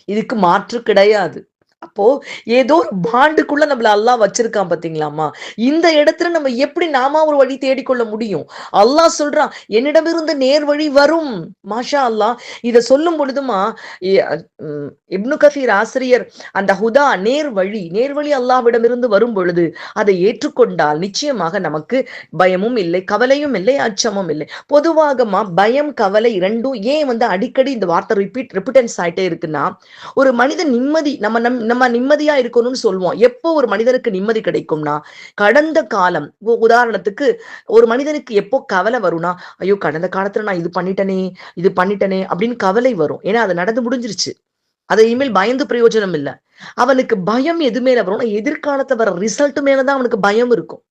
இதுக்கு மாற்று கிடையாது. அப்போ ஏதோ ஒரு பாண்டுக்குள்ள நம்மள அல்லாஹ் வச்சிருக்கான் பாத்தீங்களாமா. இந்த இடத்துல நம்ம எப்படி ஒரு வழி தேடிக்கொள்ள முடியும்? அல்லாஹ் சொல்றான், என்னிடமிருந்து நேர் வழி வரும். மாஷா அல்லாஹ். இத சொல்லும் பொழுதுமா இப்னு கசீர் ஆசிரியர் அந்த ஹுதா நேர்வழி அல்லாஹ்விடமிருந்து வரும் பொழுது அதை ஏற்றுக்கொண்டால் நிச்சயமாக நமக்கு பயமும் இல்லை, கவலையும் இல்லை, அச்சமும் இல்லை. பொதுவாகமா பயம் கவலை இரண்டும் ஏன் வந்து அடிக்கடி இந்த வார்த்தை ரிப்பீட்டன்ஸ் ஆயிட்டே இருக்குன்னா, ஒரு மனிதன் நிம்மதி நம்ம நிம்மதியா இருக்கணும்னு சொல்லுவோம். எப்போ ஒரு மனிதனுக்கு நிம்மதி கிடைக்கும்னா, கடந்த காலம், உதாரணத்துக்கு ஒரு மனிதனுக்கு எப்போ கவலை வரும்னா, ஐயோ கடந்த காலத்துல நான் இது பண்ணிட்டனே அப்படின்னு கவலை வரும். ஏன்னா அது நடந்து முடிஞ்சிருச்சு, அதை இனிமேல் பயந்து பிரயோஜனம் இல்லை. அவனுக்கு பயம் எது மேல வரும்னா, எதிர்காலத்துல வர ரிசல்ட் மேலதான் அவனுக்கு பயம் இருக்கும்.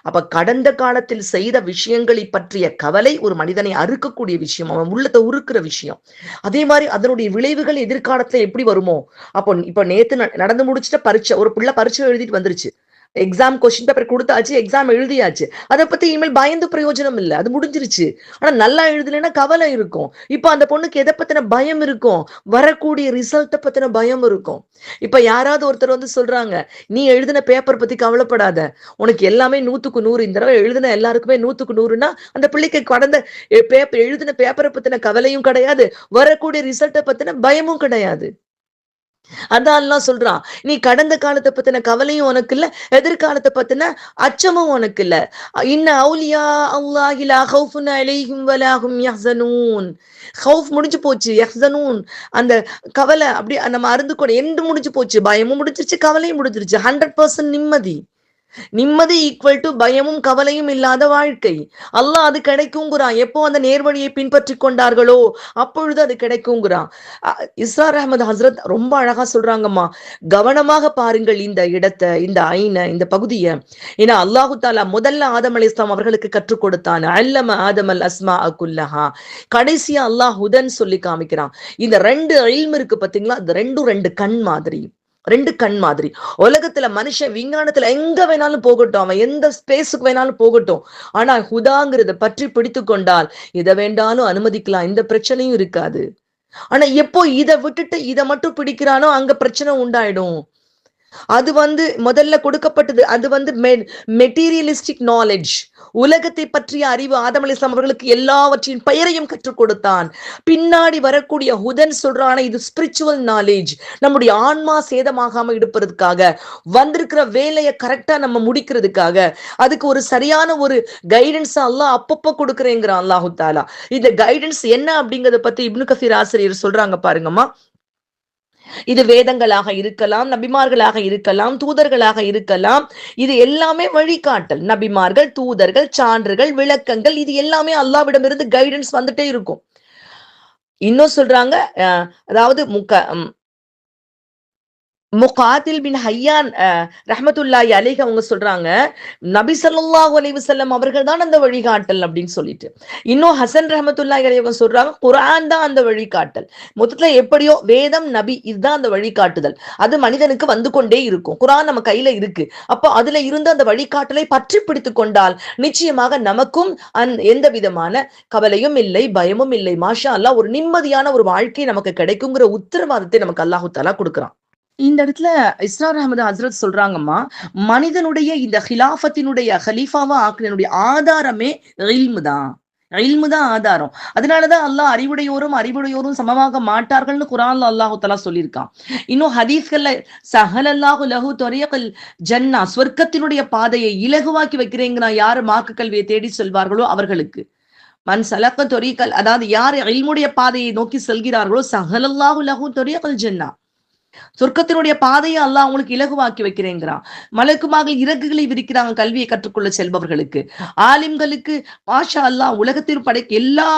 அப்ப கடந்த காலத்தில் செய்த விஷயங்களை பற்றிய கவலை ஒரு மனிதனை அறுக்கக்கூடிய விஷயம், அவன் உள்ளத்தை உருக்குற விஷயம். அதே மாதிரி அதனுடைய விளைவுகள் எதிர்காலத்துல எப்படி வருமோ, அப்போ இப்ப நேத்து நடந்து முடிச்சுட்ட பரீட்சை, ஒரு பிள்ளை பரீட்சை எழுதிட்டு வந்துருச்சு, எக்ஸாம் கொஸ்டின் பேப்பர் கொடுத்தாச்சு, எக்ஸாம் எழுதியாச்சு, அதை பத்தி இனிமேல் பயந்து பிரயோஜனம் இல்லை, அது முடிஞ்சிருச்சு. ஆனா நல்லா எழுதலைன்னா கவலை இருக்கும். இப்ப அந்த பொண்ணுக்கு எதை பத்தின பயம் இருக்கும்? வரக்கூடிய ரிசல்ட்டை பத்தின பயம் இருக்கும். இப்ப யாராவது ஒருத்தர் வந்து சொல்றாங்க, நீ எழுதின பேப்பர் பத்தி கவலைப்படாத, உனக்கு எல்லாமே 100க்கு 100, இந்த தடவை எழுதின எல்லாருக்குமே 100க்கு 100ன்னா அந்த பிள்ளைக்கு கடந்த எழுதின பேப்பரை பத்தின கவலையும் கிடையாது, வரக்கூடிய ரிசல்ட்டை பத்தின பயமும் கிடையாது. அதான் அல்லாஹ் சொல்றான், நீ கடந்த காலத்தை பத்தின கவலையும் உனக்கு இல்ல, எதிர்காலத்தை பத்தின அச்சமும் உனக்கு இல்ல. இன்ன அவுலியா அல்லாஹி லா ஹவுஃபுன் அலைஹிம் வலா ஹும் யஹ்ஸனூன். ஹவுஃப் முடிஞ்சு போச்சு, யஹ்ஸனூன் அந்த கவலை அப்படி நம்ம அருந்து எண்டு முடிஞ்சு போச்சு, பயமும் முடிஞ்சிருச்சு, கவலையும் முடிஞ்சிருச்சு. 100% நிம்மதி. நிம்மதி ஈக்குவல் டு பயமும் கவலையும் இல்லாத வாழ்க்கை. அல்லாஹ் அது கிடைக்குங்கிறான். எப்போ அந்த நேர்வழியை பின்பற்றி கொண்டார்களோ அப்பொழுது அது கிடைக்குங்கிறான். இஸ்ரார் அஹமது ஹசரத் ரொம்ப அழகா சொல்றாங்கம்மா, கவனமாக பாருங்கள் இந்த இடத்தை, இந்த இந்த பகுதியை. ஏன்னா அல்லாஹு தாலா முதல்ல ஆதம் அலைஹிஸ்ஸலாம் அவர்களுக்கு கற்றுக் கொடுத்தான், அல்லம ஆதம் அல் அஸ்மா குல்லஹா. கடைசியா அல்லாஹ் ஹுதன் சொல்லி காமிக்கிறான். இந்த 2 இல்ம் இருக்கு பாத்தீங்களா, அது ரெண்டு கண் மாதிரி, 2 கண் மாதிரி. உலகத்துல மனுஷன் விஞ்ஞானத்துல எங்க வேணாலும் போகட்டும், அவன் எந்த ஸ்பேஸுக்கு வேணாலும் போகட்டும், ஆனா ஹுதாங்கிறத பற்றி பிடித்து கொண்டால் எதை வேண்டாலும் அனுமதிக்கலாம், எந்த பிரச்சனையும் இருக்காது. ஆனா எப்போ இதை விட்டுட்டு இதை மட்டும் பிடிக்கிறானோ அங்க பிரச்சனை உண்டாயிடும். அது வந்து முதல்ல கொடுக்கப்பட்டது, அது வந்து மெட்டீரியலிஸ்டிக் நாலேஜ், உலகத்தை பற்றிய அறிவு. ஆதம் அலைஹிஸ்ஸலாம் அவர்களுக்கு எல்லாவற்றின் பெயரையும் கற்றுக் கொடுத்தான். பின்னாடி வரக்கூடிய ஹுதன் சொல்றான, இது ஸ்பிரிச்சுவல் நாலேஜ், நம்முடைய ஆன்மா சேதமாகாம இருப்பதற்காக வந்திருக்கிற வேலையை கரெக்டா நம்ம முடிக்கிறதுக்காக, அதுக்கு ஒரு சரியான ஒரு கைடன்ஸ் அல்லாஹ் அப்பப்போ கொடுக்குறேங்கிறான் அல்லாஹு தாலா. இந்த கைடன்ஸ் என்ன அப்படிங்கறத பத்தி இப்னு கசீர் ஆசிரியர் சொல்றாங்க பாருங்கம்மா. இது வேதங்களாக இருக்கலாம், நபிமார்களாக இருக்கலாம், தூதர்களாக இருக்கலாம். இது எல்லாமே வழிகாட்டல். நபிமார்கள், தூதர்கள், சான்றுகள், விளக்கங்கள், இது எல்லாமே அல்லாஹ்விடமிருந்து கைடன்ஸ் வந்துட்டே இருக்கும். இன்னும் சொல்றாங்க, அதாவது முகாத்தில் பின் ஹையான் ரஹ்மத்துல்லாஹி அலைஹி அவங்க சொல்றாங்க, நபி ஸல்லல்லாஹு அலைஹி வஸல்லம் அவர்கள் தான் அந்த வழிகாட்டல் அப்படின்னு சொல்லிட்டு. இன்னும் ஹசன் ரஹ்மத்துல்லாஹி அலைஹி அவங்க சொல்றாங்க, குர்ஆன் தான் அந்த வழிகாட்டல். மொத்தத்துல எப்படியோ வேதம் நபி இதுதான் அந்த வழிகாட்டுதல். அது மனிதனுக்கு வந்து கொண்டே இருக்கும். குர்ஆன் நம்ம கையில இருக்கு. அப்போ அதுல இருந்து அந்த வழிகாட்டலை பற்றி பிடித்து கொண்டால் நிச்சயமாக நமக்கும் எந்த விதமான கவலையும் இல்லை, பயமும் இல்லை. மாஷா அல்லாஹ், ஒரு நிம்மதியான ஒரு வாழ்க்கை நமக்கு கிடைக்குங்கிற உத்தரவாதத்தை நமக்கு அல்லாஹு தஆலா கொடுக்குறான். இந்த இடத்துல இஸ்ரார் அஹமது ஹசரத் சொல்றாங்கம்மா, மனிதனுடைய இந்த ஹிலாஃபத்தினுடைய ஹலீஃபாவா ஆக்கினுடைய ஆதாரமே இல்மு தான். இல்மு தான் ஆதாரம். அதனாலதான் அல்லாஹ் அறிவுடையோரும் சமமாக மாட்டார்கள்னு குர்ஆன்ல அல்லாஹ் தஆலா சொல்லியிருக்கான். இன்னும் ஹதீஸ்கள்ல சஹலல்லாஹு லஹு தரீகல் ஜன்னா, சொர்க்கத்தினுடைய பாதையை இலகுவாக்கி வைக்கிறேங்கிறான். யாரு மார்க்க கல்வியை தேடி செல்வார்களோ அவர்களுக்கு. மன் சலக்க தொரீகல், அதாவது யார் இல்முடைய பாதையை நோக்கி செல்கிறார்களோ சஹலல்லாஹு லஹு தரீகல் ஜன்னா, சொர்க்கத்தினுடைய பாதையை அல்லாஹ் அவங்களுக்கு இலகுவாக்கி வைக்கிறேங்கிறான். மலக்குமார்கள் இறகுகளை விரிக்கிறாங்க கல்வியை கற்றுக்கொள்ள செல்பவர்களுக்கு. ஆலிம்களுக்கு மாஷா அல்லாஹ் உலகத்தில் படைக்க எல்லா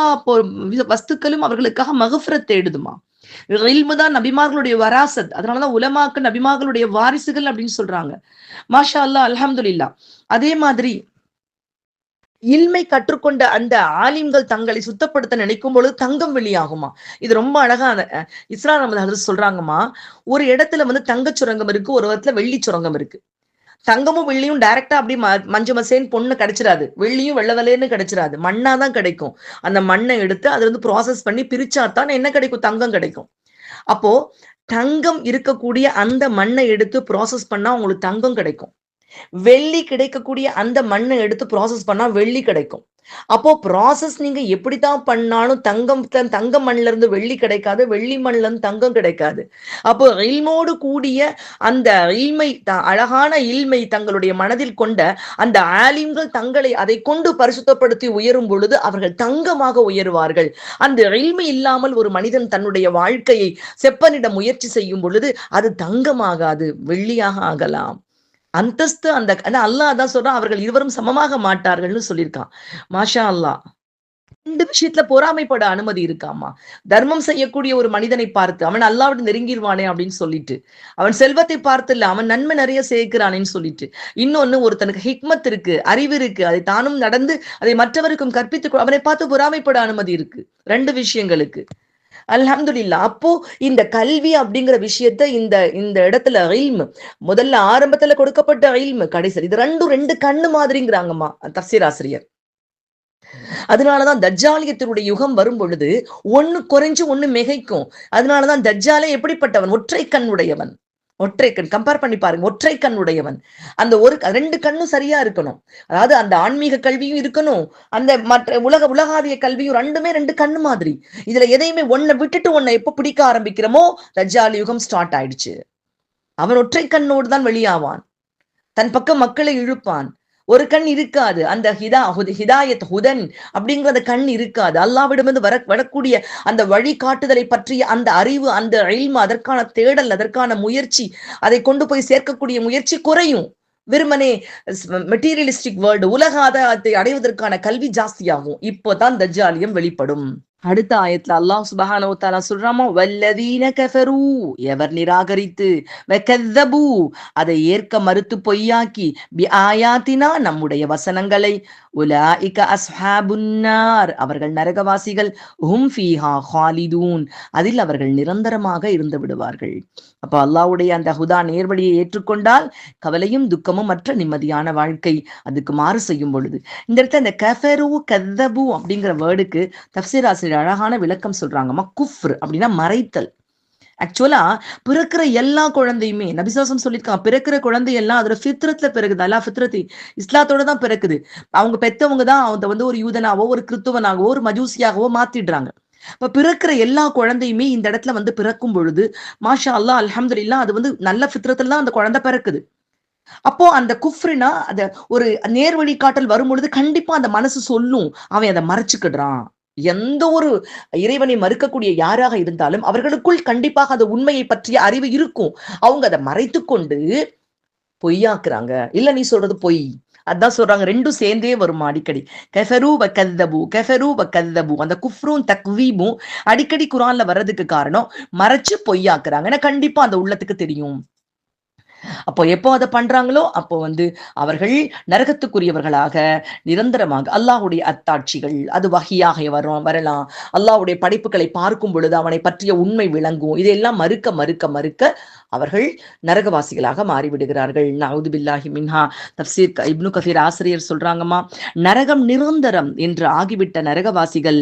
வஸ்துக்களும் அவர்களுக்காக மகஃபிரத் தேடுதுமா. இல்மு தான் நபிமார்களுடைய வராசத். அதனாலதான் உலமாக்கள் நபிமார்களுடைய வாரிசுகள் அப்படின்னு சொல்றாங்க. மாஷா அல்லாஹ், அல்ஹம்துலில்லாஹ். அதே மாதிரி இல்மை கற்றுக்கொண்ட அந்த ஆலிம்கள் தங்களை சுத்தப்படுத்த நினைக்கும் பொழுது தங்கம் வெளியாகுமா. இது ரொம்ப அழகா இஸ்லாம் நம்ம ஹதரத் சொல்றாங்கம்மா. ஒரு இடத்துல வந்து தங்க சுரங்கம் இருக்கு, ஒரு இடத்துல வெள்ளி சுரங்கம் இருக்கு. தங்கமும் வெள்ளியும் டைரக்டா அப்படி மஞ்ச மசேன்னு பொண்ணு கிடைச்சிடாது, வெள்ளியும் வெள்ளை வெள்ளைன்னு கிடைச்சிடாது, மண்ணாதான் கிடைக்கும். அந்த மண்ணை எடுத்து அதுல இருந்து ப்ராசஸ் பண்ணி பிரிச்சாதான் என்ன கிடைக்கும், தங்கம் கிடைக்கும். அப்போ தங்கம் இருக்கக்கூடிய அந்த மண்ணை எடுத்து ப்ராசஸ் பண்ணா உங்களுக்கு தங்கம் கிடைக்கும். வெள்ளி கிடைக்கக்கூடிய அந்த மண்ணை எடுத்து ப்ராசஸ் பண்ணா வெள்ளி கிடைக்கும். அப்போ ப்ராசஸ் நீங்க எப்படித்தான் பண்ணாலும் தங்க மண்ல இருந்து வெள்ளி கிடைக்காது, வெள்ளி மண்ல இருந்து தங்கம் கிடைக்காது. அப்போ இல்மோடு கூடிய அந்த இல்மை, அழகான இல்மை தங்களுடைய மனதில் கொண்ட அந்த ஆலிம்கள் தங்களை அதை கொண்டு பரிசுத்தப்படுத்தி உயரும் பொழுது அவர்கள் தங்கமாக உயருவார்கள். அந்த இல்மை இல்லாமல் ஒரு மனிதன் தன்னுடைய வாழ்க்கையை செப்பனிட முயற்சி செய்யும் பொழுது அது தங்கமாகாது, வெள்ளியாக ஆகலாம். அந்தஸ்து அந்த அல்லாஹ் தான் சொல்றான், அவர்கள் இருவரும் சமமாக மாட்டார்கள்னு சொல்லியிருக்கான். மாஷா அல்லாஹ். ரெண்டு விஷயத்துல பொறாமைப்பட அனுமதி இருக்காமா. தர்மம் செய்யக்கூடிய ஒரு மனிதனை பார்த்து அவன் அல்லாஹ்விட நெருங்கிடுவானே அப்படின்னு சொல்லிட்டு, அவன் செல்வத்தை பார்த்து இல்ல அவன் நன்மை நிறைய சேர்க்கிறானேன்னு சொல்லிட்டு, இன்னொன்னு ஒருத்தனுக்கு ஹிக்மத் இருக்கு, அறிவு இருக்கு, அதை தானும் நடந்து அதை மற்றவருக்கும் கற்பித்து அவனை பார்த்து பொறாமைப்பட அனுமதி இருக்கு. ரெண்டு விஷயங்களுக்கு. அல்ஹம்துலில்லாஹ். அப்போ இந்த கல்வி அப்படிங்கிற விஷயத்த இந்த இடத்துல இல்மு முதல்ல ஆரம்பத்துல கொடுக்கப்பட்ட இல்மு கடைசி இது ரெண்டு கண்ணு மாதிரிங்கிறாங்கம்மா தஃசீர் ஆசிரியர். அதனாலதான் தஜ்ஜாலியத்தினுடைய யுகம் வரும் பொழுது ஒண்ணு குறைஞ்சு ஒண்ணு மிகைக்கும். அதனாலதான் தஜ்ஜாலே எப்படிப்பட்டவன், ஒற்றை கண் உடையவன். ஒற்றை கண் கம்பேர் பண்ணி பாருங்க, ஒற்றை கண் உடையவன். அந்த ரெண்டு கண்ணும் சரியா இருக்கணும். அதாவது அந்த ஆன்மீக கல்வியும் இருக்கணும், அந்த மற்ற உலகாவிய கல்வியும், ரெண்டு கண்ணு மாதிரி. இதுல எதையுமே ஒன்ன விட்டுட்டு ஒன்ன எப்ப பிடிக்க ஆரம்பிக்கிறோமோ தஜ்ஜால் யுகம் ஸ்டார்ட் ஆயிடுச்சு. அவன் ஒற்றை கண்ணோடு தான் வெளியாவான், தன் பக்கம் மக்களை இழுப்பான். ஒரு கண் இருக்காது, அந்த ஹிதாயத் ஹுதன் அப்படிங்கிற கண் இருக்காது. அல்லாஹ்விடமிருந்து வரக்கூடிய அந்த வழிகாட்டுதலை பற்றிய அந்த அறிவு, அந்த இல்மு, அதற்கான தேடல், அதற்கான முயற்சி, அதை கொண்டு போய் சேர்க்கக்கூடிய முயற்சி குறையும். வெறுமனே மெட்டீரியலிஸ்டிக் வேர்ல்டு, உலக ஆதாயத்தை அடைவதற்கான கல்வி ஜாஸ்தியாகும். இப்போதான் தஜ்ஜாலியம் வெளிப்படும். அடுத்த ஆயத்துல அல்லாஹ் சுப்ஹானஹு வ தஆலா சொல்றாமா, வல்லதீன கஃபரு, எவர் நிராகரித்து, வகذبு, அதை ஏற்க மறுத்து பொய்யாக்கி, பி ஆயாத்தினா, நம்முடைய வசனங்களை, உலாயிக அஸ்ஹாபுன் நார், அவர்கள் நரகவாசிகள், ஹும் ஃபீஹா ஹாலிதூன், அதில் அவர்கள் நிரந்தரமாக இருந்து விடுவார்கள். அப்ப அல்லாஹ்வுடைய அந்த ஹுதா நேர்வழியை ஏற்றுக்கொண்டால் கவலையும் துக்கமும் மற்ற நிம்மதியான வாழ்க்கை. அதுக்கு மாறு செய்யும் பொழுது இந்த இடத்துல இந்த கஃபரு கذبு அப்படிங்கிற வேர்டுக்கு தஃசீர் ஆசிரியர் அழகான விளக்கம் சொல்றாங்கம்மா. குஃப்ர் அப்படின்னா மறைத்தல். ஆக்சுவலா பிறக்கிற எல்லா குழந்தையுமே நபிசாசம் சொல்லியிருக்காங்க, பிறக்கிற குழந்தை எல்லாம் அதோட ஃபித்ரத்ல பிறகுது. அல்லா ஃபித்ரத்தி இஸ்லாத்தோட தான் பிறக்குது. அவங்க பெத்தவங்க தான் அவங்க வந்து ஒரு யூதனாவோ ஒரு கிறிஸ்துவனாகவோ ஒரு மஜூசியாகவோ மாத்திடுறாங்க. இப்ப பிறக்கிற எல்லா குழந்தையுமே இந்த இடத்துல வந்து பிறக்கும் பொழுது மாஷா அல்லாஹ் அல்ஹம்துலில்லாஹ் அது வந்து நல்ல ஃபித்ரத்துல தான் அந்த குழந்தை பிறக்குது. அப்போ அந்த குஃப்ரினா அத ஒரு நேர் வழிகாட்டல் வரும் பொழுது கண்டிப்பா அந்த மனசு சொல்லும், அவன் அதை மறைச்சுக்கிடுறான். எந்த ஒரு இறைவனை மறுக்கக்கூடிய யாராக இருந்தாலும் அவர்களுக்குள் கண்டிப்பாக அந்த உண்மையை பற்றிய அறிவு இருக்கும். அவங்க அதை மறைத்து கொண்டு பொய்யாக்குறாங்க. இல்ல நீ சொல்றது பொய், அதான் சொல்றாங்க. ரெண்டும் சேர்ந்தே வருமா அடிக்கடி. கஃபரு வ கذبு, கஃபரு வ கذبு, அந்த குஃப்ரும் தக்வீபும் அடிக்கடி குர்ஆன்ல வர்றதுக்கு காரணம் மறைச்சு பொய்யாக்குறாங்க. ஏன்னா கண்டிப்பா அந்த உள்ளத்துக்கு தெரியும். அப்போ எப்போ அதை பண்றாங்களோ அப்போ வந்து அவர்கள் நரகத்துக்குரியவர்களாக நிரந்தரமாக. அல்லாஹ்வுடைய அத்தாட்சிகள் அது வஹியாக வரலாம். அல்லாஹ்வுடைய படைப்புகளை பார்க்கும் பொழுது அவனை பற்றிய உண்மை விளங்கும். இதையெல்லாம் மறுக்க மறுக்க மறுக்க அவர்கள் நரகவாசிகளாக மாறிவிடுகிறார்கள். நவுது பில்லாஹி மின்ஹா. தப்சீர் இப்னு கசீர் ஆசிரியர் சொல்றாங்கம்மா, நரகம் நிரந்தரம் என்று ஆகிவிட்ட நரகவாசிகள்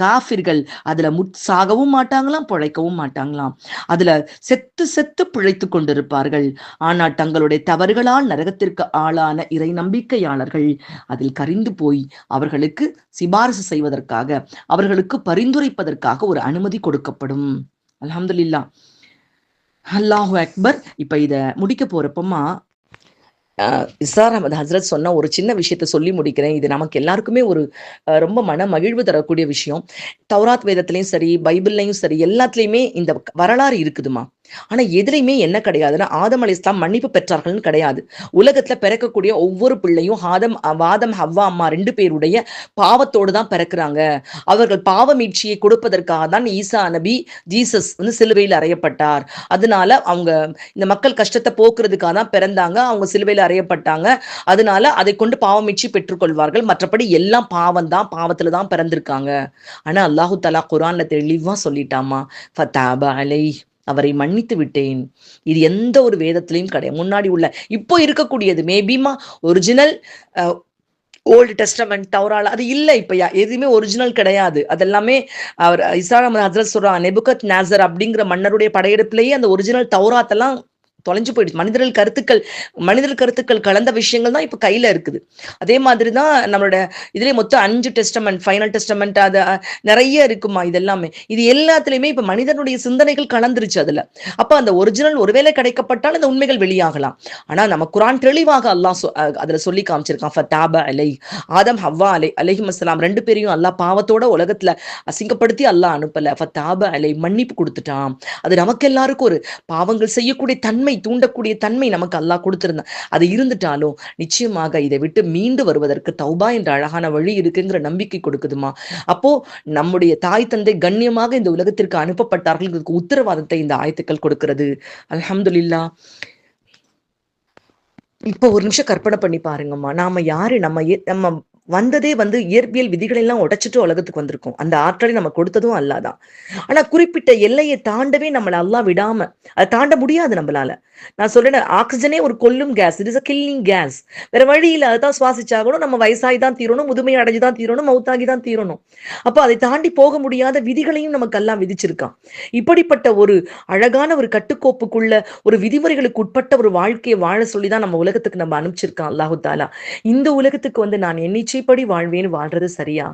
காஃபிர்கள் அதுல சாகவும் மாட்டாங்களாம், பிழைக்கவும் மாட்டாங்களாம். அதுல செத்து செத்து பிழைத்து கொண்டிருப்பார்கள். ஆனால் தங்களுடைய தவறுகளால் நரகத்திற்கு ஆளான இறை நம்பிக்கையாளர்கள் அதில் கரிந்து போய் அவர்களுக்கு சிபாரிசு செய்வதற்காக, அவர்களுக்கு பரிந்துரைப்பதற்காக ஒரு அனுமதி கொடுக்கப்படும். அல்ஹம்துலில்லாஹ், அல்லாஹு அக்பர். இப்ப இத முடிக்க போறப்பமா இஸ்ரார் அஹமது ஹசரத் சொன்ன ஒரு சின்ன விஷயத்த சொல்லி முடிக்கிறேன். இது நமக்கு எல்லாருக்குமே ஒரு ரொம்ப மன மகிழ்வு தரக்கூடிய விஷயம். தௌராத் வேதத்திலையும் சரி, பைபிள்லையும் சரி, எல்லாத்துலேயுமே இந்த வரலாறு இருக்குதுமா. ஆனா எதுலையுமே என்ன கிடையாதுன்னா, ஆதம் அலைஹிஸ்ஸலாம் மன்னிப்பு பெற்றார்கள்னு கிடையாது. உலகத்துல பிறக்கக்கூடிய ஒவ்வொரு பிள்ளையும் வாதம் ஹவ்வா அம்மா 2 பேருடைய பாவத்தோடு தான் பிறக்கிறாங்க. அவர்கள் பாவ மீட்சியை கொடுப்பதற்காக தான் ஈசா நபி, ஜீசஸ் சிலுவையில் அறையப்பட்டார். அதனால அவங்க இந்த மக்கள் கஷ்டத்தை போக்குறதுக்காக தான் பிறந்தாங்க. அவங்க சிலுவையில் அறையப்பட்டாங்க. அதனால அதை கொண்டு பாவ மீட்சி பெற்றுக்கொள்வார்கள். மற்றபடி எல்லாம் பாவம் தான், பாவத்துல தான் பிறந்திருக்காங்க. ஆனா அல்லாஹு தஆலா குர்ஆன்ல தெளிவா சொல்லிட்டாமா, ஃபதாப அலைஹ், அவரை மன்னித்து விட்டேன். இது எந்த ஒரு வேதத்திலையும் கிடையாது. முன்னாடி உள்ள இப்போ இருக்கக்கூடியது மேபிமா ஒரிஜினல் ஓல்டு டெஸ்டமெண்ட் தௌரால அது இல்லை. இப்ப எதுவுமே ஒரிஜினல் கிடையாது. அதெல்லாமே அவர் இஸ்ரா ஹஜ்ரத் சொல்றான், நெபுகத் நேசர் அப்படிங்கிற மன்னருடைய படையெடுப்புலேயே அந்த ஒரிஜினல் தௌராத்தெல்லாம் தொலைஞ்சு போயிடுச்சு. மனிதர்கள் கருத்துக்கள் கலந்த விஷயங்கள் தான் இப்ப கையில இருக்குது. அதே மாதிரி தான் நம்மளோட இதுல மொத்தம் 5 டெஸ்டமெண்ட், ஃபைனல் டெஸ்டமெண்ட், அது நிறைய இருக்குமா. இது எல்லாமே இது எல்லாத்துலயுமே இப்ப மனிதனுடைய சிந்தனைகள் கலந்துருச்சு அதுல. அப்ப அந்த ஒரிஜினல் ஒருவேளை கிடைக்கப்பட்டால் அந்த உண்மைகள் வெளியாகலாம். ஆனா நம்ம குர்ஆன் தெளிவாக அல்லாஹ் அதுல சொல்லி காமிச்சிருக்கான், ஃபதாப அலை, ஆதம் ஹவ்வா அலைஹிஸ்ஸலாம் 2 பேரையும் அல்லாஹ் பாவத்தோட உலகத்துல அசிங்கப்படுத்தி அல்லாஹ் அனுப்பல. ஃபதாப அலை, மன்னிப்பு கொடுத்துட்டான். அது நமக்கு எல்லாருக்கும் ஒரு பாவங்கள் செய்யக்கூடிய தன்மை, தூண்டக்கூடிய தன்மை நமக்கு அல்லாஹ் கொடுத்திருந்தான். அது இருந்துட்டாலும் நிச்சயமாக இதை விட்டு மீண்டு வருவதற்கு தௌபா என்ற அழகான வழி இருக்குங்கிற நம்பிக்கை கொடுக்குதுமா. அப்போ நம்முடைய தாய் தந்தை கண்ணியமாக இந்த உலகத்திற்கு அனுப்பப்பட்டார்கள் உத்தரவாதத்தை இந்த ஆயத்துக்கள் கொடுக்கிறது. அல்ஹம்துலில்லாஹ். இப்போ ஒரு நிமிஷம் கற்பனை பண்ணி பாருங்கம்மா, நாம யாரு? நம்ம வந்ததே இயற்பியல் விதிகளை எல்லாம் உடைச்சிட்டு உலகத்துக்கு வந்திருக்கோம். அந்த ஆற்றலை நம்ம கொடுத்ததும் அல்லாஹ் தான். ஆனா குறிப்பிட்ட எல்லையை தாண்டவே நம்மளை அல்லாஹ் விடாம, அதை தாண்ட முடியாது நம்மளால. நான் சொல்றேன், ஆக்சிஜனே ஒரு கொல்லும் gas, it is a killing gas. வேற வழி இல்லை, அதுதான் சுவாசிச்சாகணும். நம்ம வயசாகி தான் தீரணும், முதுமை அடைஞ்சு தான் தீரணும், மௌத்தாகி தான் தீரணும். அப்போ அதை தாண்டி போக முடியாத விதிகளையும் நமக்கு எல்லாம் விதிச்சிருக்கான். இப்படிப்பட்ட ஒரு அழகான ஒரு கட்டுக்கோப்புக்குள்ள, ஒரு விதிமுறைகளுக்கு உட்பட்ட ஒரு வாழ்க்கையை வாழ சொல்லிதான் நம்ம உலகத்துக்கு நம்ம அனுப்பிச்சிருக்கான் அல்லாஹு தாலா. இந்த உலகத்துக்கு நான் எண்ணிச்சைப்படி வாழ்வேன்னு வாழ்றது சரியா?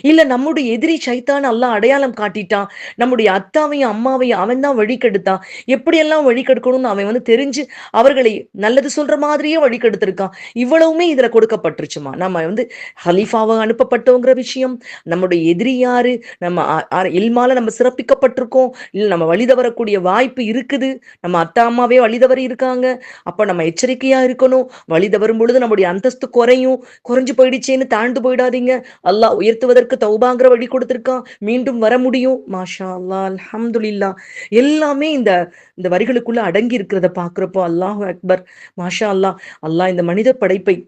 இல்ல நம்முடைய எதிரி சைத்தான் அல்லாஹ் அடையாளம் காட்டிட்டான், நம்முடைய அத்தாவையும் அம்மாவையும் அவன் தான் வழிகெடுத்தான், எப்படியெல்லாம் வழிகெடுக்கணும்னு அவன் தெரிஞ்சு அவர்களை நல்லது சொல்ற மாதிரியே வழிகெடுத்திருக்கான். இவ்வளவுமே இதுல கொடுக்கப்பட்டுருச்சுமா. நம்ம ஹலீஃபாவை அனுப்பப்பட்டோங்கிற விஷயம், நம்முடைய எதிரி யாரு, நம்ம இல்மால நம்ம சிறப்பிக்கப்பட்டிருக்கோம், இல்ல நம்ம வழிதவரக்கூடிய வாய்ப்பு இருக்குது, நம்ம அத்தா அம்மாவே வழிதவறி இருக்காங்க. அப்ப நம்ம எச்சரிக்கையா இருக்கணும். வழிதவரும் பொழுது நம்முடைய அந்தஸ்து குறைஞ்சு போயிடுச்சேன்னு தாழ்ந்து போயிடாதீங்க. அல்லாஹ் உயர்த்துவதற்கு தௌபாங்கிற வழி கொடுத்திருக்கான், மீண்டும் வர முடியும். மாஷா அல்லாஹ், அல்ஹம்துலில்லாஹ். எல்லாமே இந்த வரிகளுக்குள்ள அடங்கி இருக்கிறத பாக்குறப்போ அல்லாஹு அக்பர், மாஷா அல்லாஹ். அல்லாஹ் இந்த மனித படைப்பை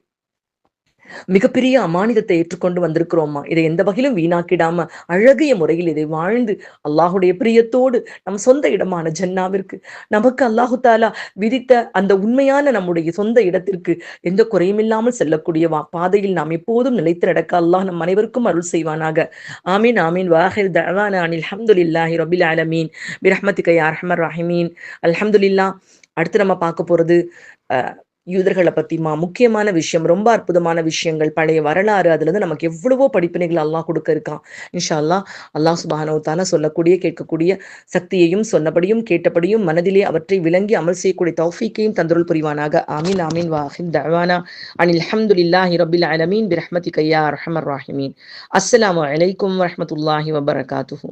மிகப்பெரிய அமானிதத்தை ஏற்றுக்கொண்டு வந்திருக்கிறோமா. இதை எந்த வகையிலும் வீணாக்கிடாம அழகிய முறையில் இதை வாழ்ந்து அல்லாஹுடைய பிரியத்தோடு நம் சொந்த இடமான ஜன்னாவிற்கு, நமக்கு அல்லாஹு தாலா விதித்த அந்த உண்மையான நம்முடைய சொந்த இடத்திற்கு எந்த குறையுமில்லாமல் செல்லக்கூடிய பாதையில் நாம் எப்போதும் நிலைத்து நடக்க அல்லாஹ் நம் அனைவருக்கும் அருள் செய்வானாக. ஆமீன் ஆமீன். வாஹிர் தஅவானா அனில் ஹம்துலில்லாஹி ரப்பில் ஆலமீன் பிரஹ்மதிக யா அர்ஹமர் ராஹிமீன். அல்ஹம்துலில்லாஹ். அடுத்து நம்ம பார்க்க போறது யூதர்களை பத்திமா. முக்கியமான விஷயம், ரொம்ப அற்புதமான விஷயங்கள், பழைய வரலாறு. அதுல இருந்து நமக்கு எவ்வளவோ படிப்பினைகள் அல்லாஹ் கொடுக்க இருக்கான். இன்ஷா அல்லாஹ், அல்லாஹ் சுப்ஹானஹு வ தஆலா சொல்லக்கூடிய கேட்கக்கூடிய சக்தியையும் சொன்னபடியும் கேட்டபடியும் மனதிலே அவற்றை விளங்கி அமல் செய்யக்கூடிய தௌஃபீக்கையும் தந்தருள் புரிவானாக. ஆமீன் ஆமீன். வாஹிர் தஅவானா அனில் ஹம்துலில்லாஹி ரப்பில் ஆலமீன் பிரஹ்மதிக யா அர்ஹமர் ராஹிமீன். அஸ்ஸலாமு அலைக்கும் வரஹ்மத்துல்லாஹி வபரகாத்துஹு.